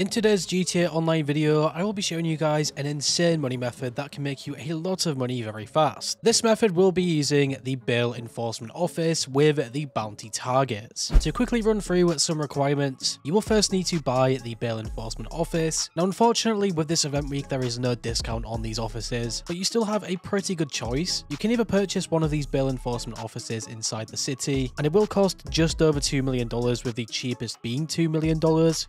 In today's GTA Online video, I will be showing you guys an insane money method that can make you a lot of money very fast. This method will be using the Bail Enforcement Office with the bounty targets. To quickly run through some requirements, you will first need to buy the Bail Enforcement Office. Now unfortunately with this event week there is no discount on these offices, but you still have a pretty good choice. You can either purchase one of these Bail Enforcement Offices inside the city, and it will cost just over $2 million, with the cheapest being $2 million,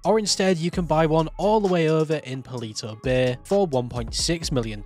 or instead you can buy one all the way over in Payouts Bay for $1.6 million.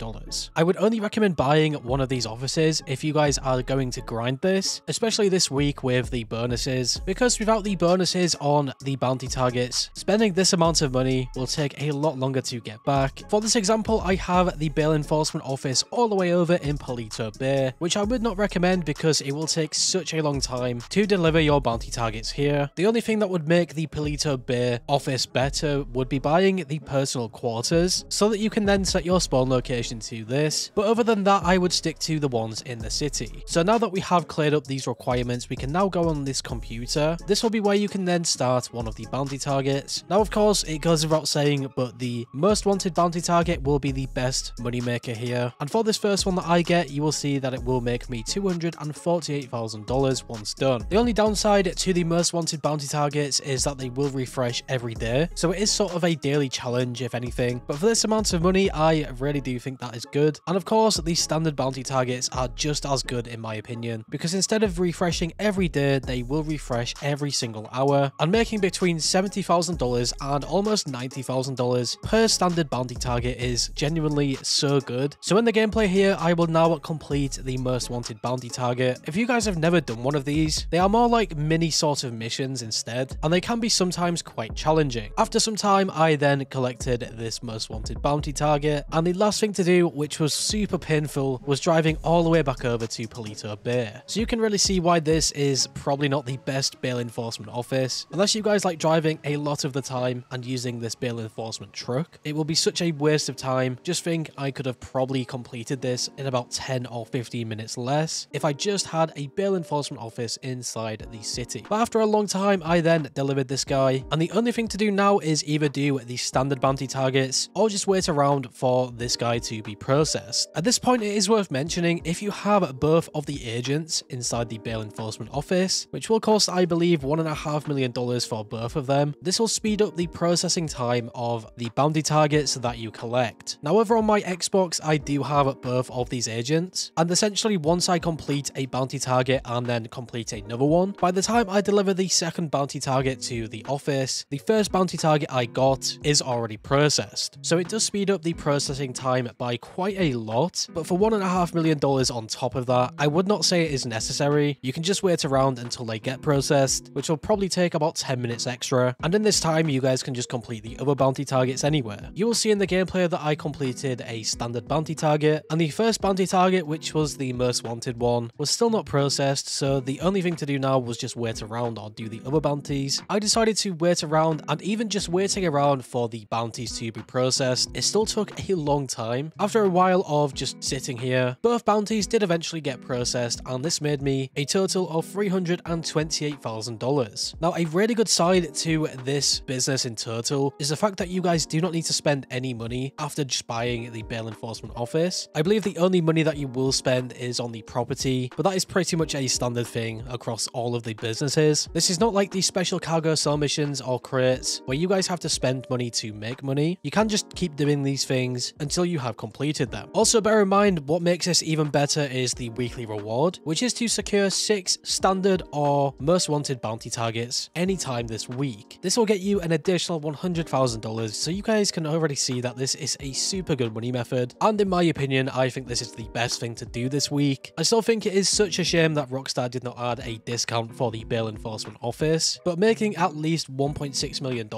I would only recommend buying one of these offices if you guys are going to grind this, especially this week with the bonuses, because without the bonuses on the bounty targets, spending this amount of money will take a lot longer to get back. For this example, I have the Bail Enforcement Office all the way over in Payouts Bay, which I would not recommend because it will take such a long time to deliver your bounty targets here. The only thing that would make the Payouts Bay office better would be buying the personal quarters, so that you can then set your spawn location to this, but other than that I would stick to the ones in the city. So now that we have cleared up these requirements, we can now go on this computer. This will be where you can then start one of the bounty targets. Now of course it goes without saying, but the most wanted bounty target will be the best moneymaker here, and for this first one that I get, you will see that it will make me $248,000 once done. The only downside to the most wanted bounty targets is that they will refresh every day, so it is sort of a daily challenge if anything, but for this amount of money I really do think that is good. And of course the standard bounty targets are just as good in my opinion, because instead of refreshing every day, they will refresh every single hour, and making between $70,000 and almost $90,000 per standard bounty target is genuinely so good. So in the gameplay here I will now complete the most wanted bounty target. If you guys have never done one of these, they are more like mini sort of missions instead, and they can be sometimes quite challenging. After some time I then collected this most wanted bounty target, and the last thing to do, which was super painful, was driving all the way back over to Payouts Bay. So you can really see why this is probably not the best bail enforcement office. Unless you guys like driving a lot of the time and using this bail enforcement truck, it will be such a waste of time. Just think I could have probably completed this in about 10 or 15 minutes less if I just had a bail enforcement office inside the city. But after a long time I then delivered this guy, and the only thing to do now is either do the standard bounty targets or just wait around for this guy to be processed. At this point it is worth mentioning, if you have both of the agents inside the bail enforcement office, which will cost I believe $1.5 million for both of them, this will speed up the processing time of the bounty targets that you collect. Now over on my Xbox I do have both of these agents, and essentially once I complete a bounty target and then complete another one, by the time I deliver the second bounty target to the office, the first bounty target I got is already processed. So it does speed up the processing time by quite a lot, but for $1.5 million on top of that, I would not say it is necessary. You can just wait around until they get processed, which will probably take about 10 minutes extra, and in this time you guys can just complete the other bounty targets anywhere. You will see in the gameplay that I completed a standard bounty target, and the first bounty target, which was the most wanted one, was still not processed, so the only thing to do now was just wait around or do the other bounties. I decided to wait around, and even just waiting around for the bounties to be processed, it still took a long time. After a while of just sitting here, both bounties did eventually get processed, and this made me a total of $328,000. Now a really good side to this business in total is the fact that you guys do not need to spend any money after just buying the bail enforcement office. I believe the only money that you will spend is on the property, but that is pretty much a standard thing across all of the businesses. This is not like the special cargo sell missions or crates where you guys have to spend money to make money. You can just keep doing these things until you have completed them. Also bear in mind, what makes this even better is the weekly reward, which is to secure 6 standard or most wanted bounty targets anytime this week. This will get you an additional $100,000, so you guys can already see that this is a super good money method, and in my opinion I think this is the best thing to do this week. I still think it is such a shame that Rockstar did not add a discount for the bail enforcement office, but making at least $1.6 million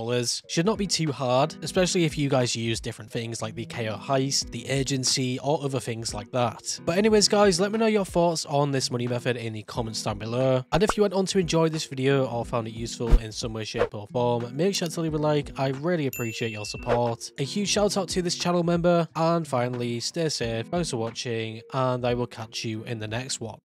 should not be too hard, especially if you guys use different things like the KO heist, the agency, or other things like that. But anyways guys, let me know your thoughts on this money method in the comments down below, and if you went on to enjoy this video or found it useful in some way, shape or form, make sure to leave a like. I really appreciate your support. A huge shout out to this channel member, and finally stay safe, thanks for watching, and I will catch you in the next one.